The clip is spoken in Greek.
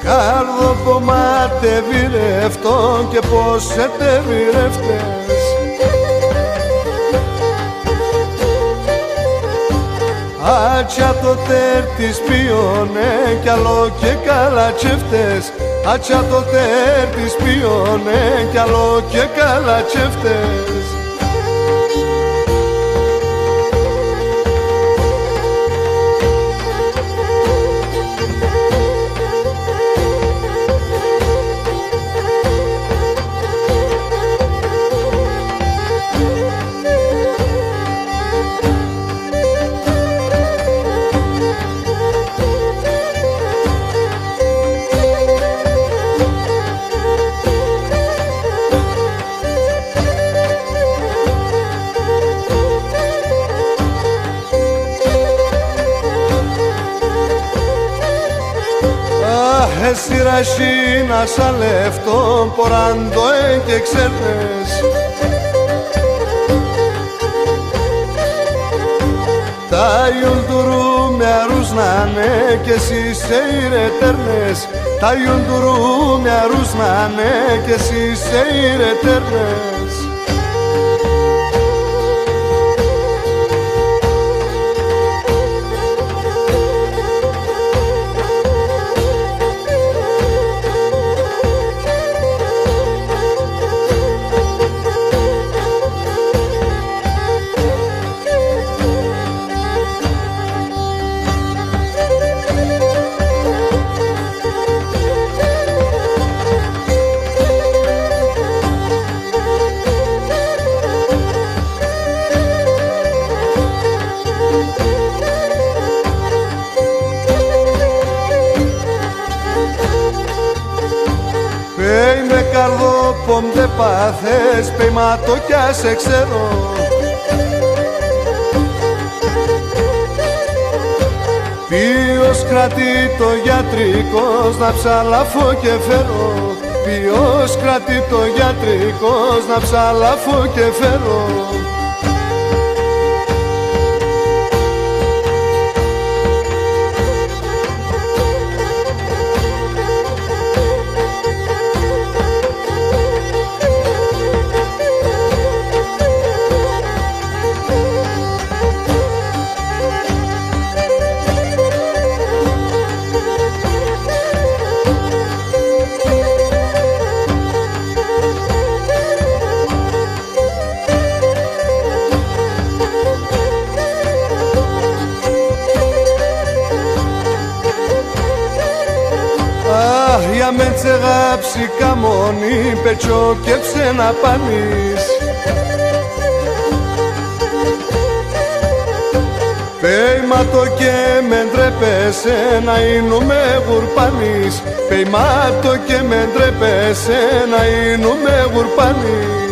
Καρδοκομμάτε βηρευτών και πως ετε βηρευτές. Άτσα το τέρ της πιόνε κι άλλο και καλατσεύτες. Άτσα το τέρ της πιόνε κι άλλο και καλατσεύτες. Εσύ ρασίνα σαν λεφτό ποράντο και ξέρτες. Τα ιοντουρού με αρούσνανε κι εσύ σε ηρετέρνες. Τα ιοντουρού με αρούσνανε κι εσύ σε ηρετέρνες. Πέι με καρδόπομ δε πάθες, πέι μα το κι άσε ξέρω. Ποιος κρατεί το γιατρικός να ψαλαφώ και φέρω. Ποιος κρατεί το γιατρικός να ψαλαφώ και φέρω. Για με τσεγάψει καμόνι, πετσό και ψένα πανείς. Πέιματο και με ντρέπεσαι να είνουμε γουρπανείς. Πέιματο και με ντρέπεσαι να είνουμε γουρπανείς.